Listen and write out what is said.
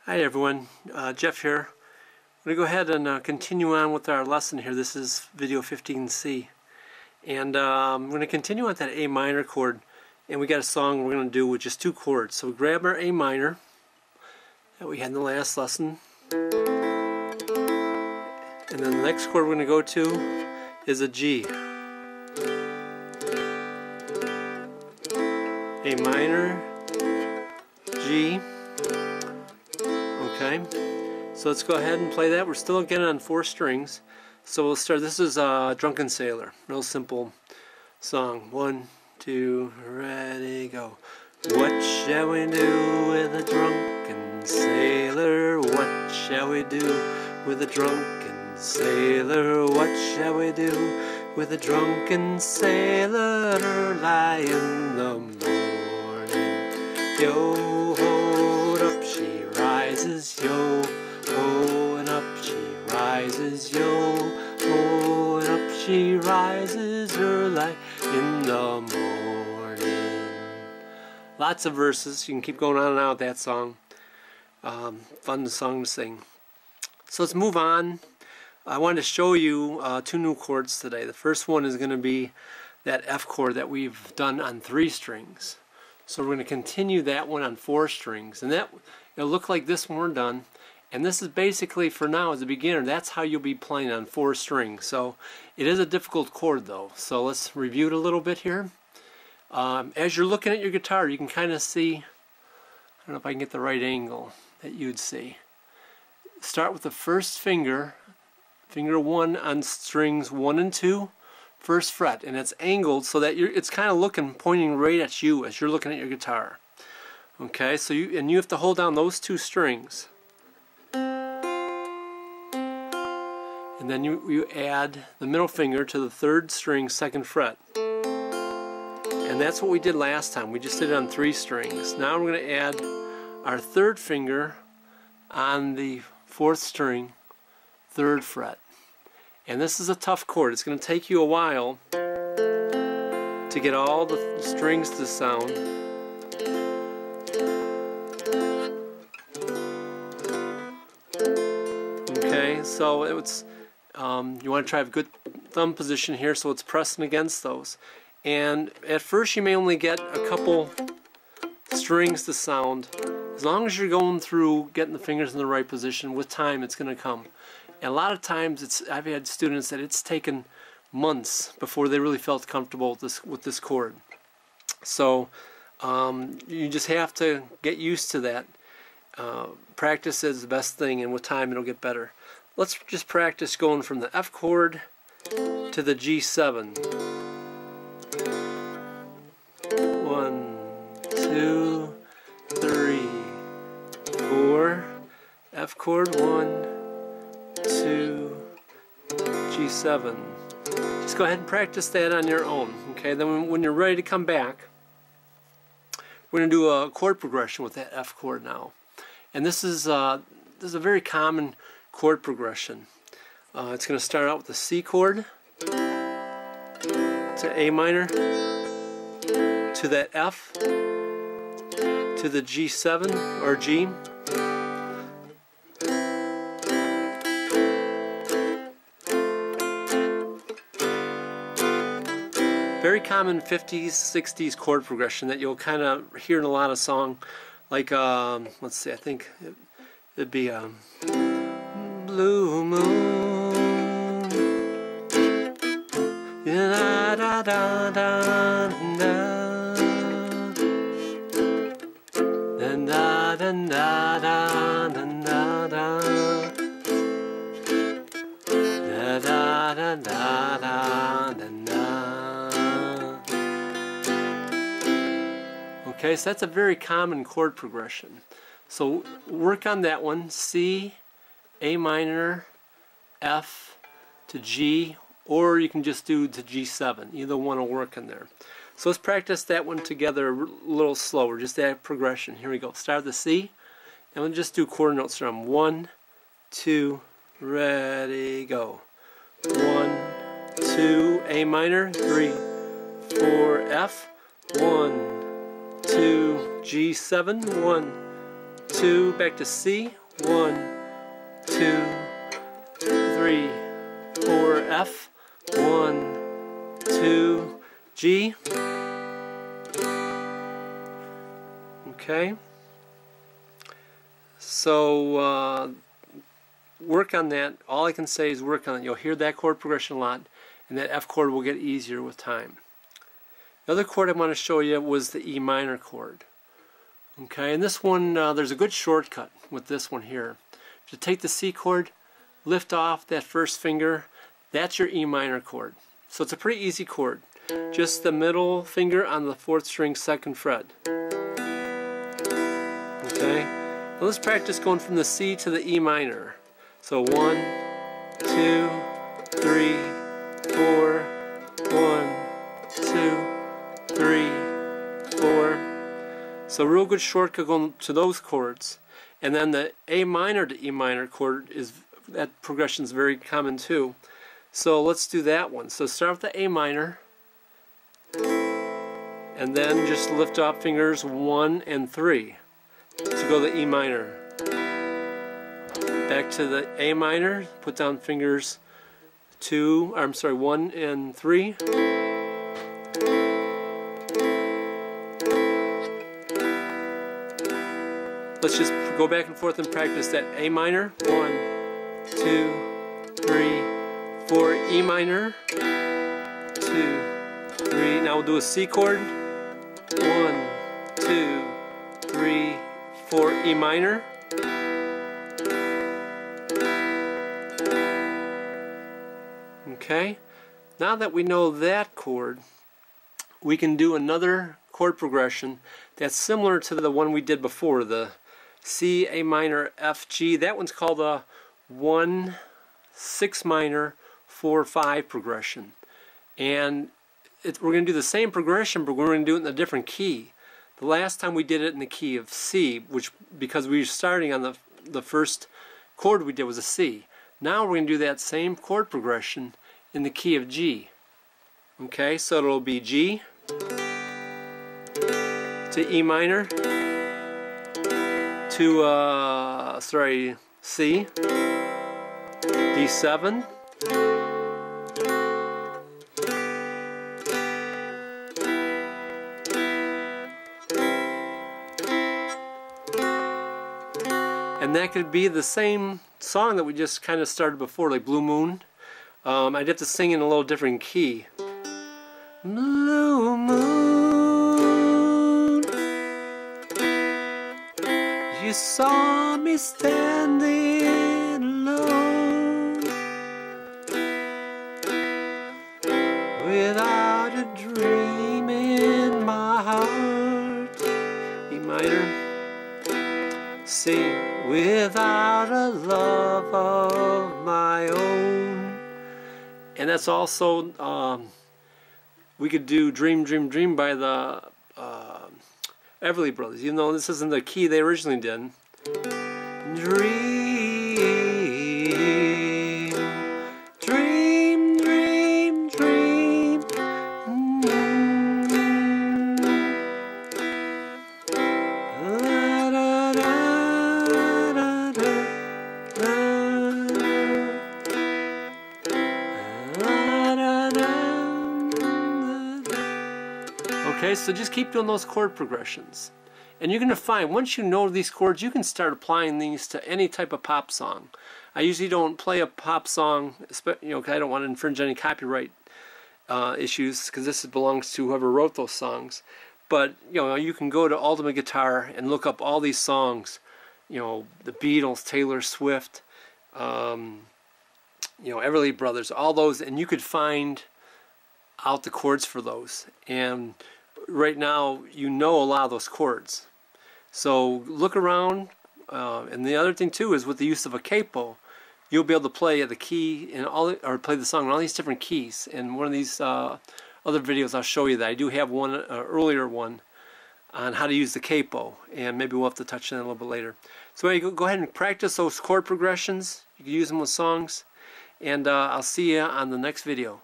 Hi everyone, Jeff here. I'm going to go ahead and continue on with our lesson here. This is video 15C. And I'm going to continue on that A minor chord. And we got a song we're going to do with just two chords. So we grab our A minor that we had in the last lesson. And then the next chord we're going to go to is a G. A minor, G. Okay, so let's go ahead and play that. We're still again on 4 strings. So we'll start. This is Drunken Sailor. Real simple song. 1, 2, ready, go. What shall we do with a drunken sailor? What shall we do with a drunken sailor? What shall we do with a drunken sailor? Lie in the morning. Yo, hold up, she rises, yo, ho, and up she rises, yo, ho, and up she rises, her light in the morning. Lots of verses. You can keep going on and on with that song. Fun song to sing. So let's move on. I wanted to show you 2 new chords today. The first one is going to be that F chord that we've done on 3 strings. So we're going to continue that one on 4 strings, and that it'll look like this when we're done. And this is basically, for now as a beginner, that's how you'll be playing on 4 strings. So it is a difficult chord though. So let's review it a little bit here. As you're looking at your guitar, you can kind of see, I don't know if I can get the right angle that you'd see. Start with the first finger, finger 1 on strings 1 and 2. First fret, and it's angled so that it's kind of pointing right at you as you're looking at your guitar. Okay, so you have to hold down those 2 strings, and then you add the middle finger to the 3rd string, 2nd fret, and that's what we did last time. We just did it on 3 strings. Now we're going to add our 3rd finger on the 4th string, 3rd fret. And this is a tough chord. It's going to take you a while to get all the strings to sound. Okay, so it's you want to try a good thumb position here so it's pressing against those. And at first you may only get a couple strings to sound. As long as you're going through getting the fingers in the right position, with time it's going to come. And a lot of times, I've had students that it's taken months before they really felt comfortable with this chord. So you just have to get used to that. Practice is the best thing, and with time it'll get better. Let's just practice going from the F chord to the G7. 1, 2, 3, 4. F chord 1, 2, G7. Just go ahead and practice that on your own. Okay, then when you're ready to come back, we're going to do a chord progression with that F chord now. And this is a very common chord progression. It's going to start out with the C chord to A minor to that F to the G7 or G. Very common 50s, 60s chord progression that you'll kind of hear in a lot of song. Like, let's see, I think it'd be Blue Moon. Da da da da da. Da da da da da da. Da da da da da da. Okay, so that's a very common chord progression. So work on that one. C, A minor, F to G, or you can just do to G7. Either one will work in there. So let's practice that one together a little slower, just that progression. Here we go. Start with the C, and we'll just do quarter notes from 1, 2, ready, go. 1, 2, A minor, 3, 4, F, 1, 2, G7, 1, 2, 2, back to C, 1, 2, 3, 4, F, 1, 2, G. Okay, so work on that. All I can say is work on it. You'll hear that chord progression a lot, and that F chord will get easier with time. The other chord I want to show you was the E minor chord. Okay, and this one, there's a good shortcut with this one here. To take the C chord, lift off that first finger, that's your E minor chord. So it's a pretty easy chord. Just the middle finger on the 4th string 2nd fret. Okay, now let's practice going from the C to the E minor. So 1, 2, 3, 4, 1, 2, 3, 4. So real good shortcut going to those chords. And then the A minor to E minor chord, that progression is very common too. So let's do that one. So start with the A minor, and then just lift off fingers 1 and 3 to go to the E minor. Back to the A minor, put down fingers 1 and 3. Let's just go back and forth and practice that A minor, 1, 2, 3, 4, E minor, 2, 3. Now we'll do a C chord, 1, 2, 3, 4, E minor. Okay, now that we know that chord, we can do another chord progression that's similar to the one we did before, the C, A minor, F, G. That one's called a 1, 6 minor, 4, 5 progression. And we're going to do the same progression, but we're going to do it in a different key. The last time we did it in the key of C, because we were starting on the first chord we did was a C. Now we're going to do that same chord progression in the key of G. Okay, so it'll be G to E minor to C, D7, and that could be the same song that we just kind of started before, like Blue Moon. I'd have to sing in a little different key. Blue moon, you saw me standing alone, without a dream in my heart. E minor. C, without a love of my own. And that's also, we could do Dream, Dream, Dream by the Everly Brothers, even though this isn't the key they originally did. Dream, dream, dream, dream. Okay, so just keep doing those chord progressions. And you're going to find, once you know these chords, you can start applying these to any type of pop song. I usually don't play a pop song, because I don't want to infringe any copyright issues, because this belongs to whoever wrote those songs. But, you can go to Ultimate Guitar and look up all these songs. The Beatles, Taylor Swift, Everly Brothers, all those, and you could find out the chords for those. And right now, a lot of those chords. So look around, and the other thing too is with the use of a capo, you'll be able to play the key or play the song in all these different keys. And one of these other videos, I'll show you that. I do have one earlier one on how to use the capo, and maybe we'll have to touch on that a little bit later. So go ahead and practice those chord progressions. You can use them with songs, and I'll see you on the next video.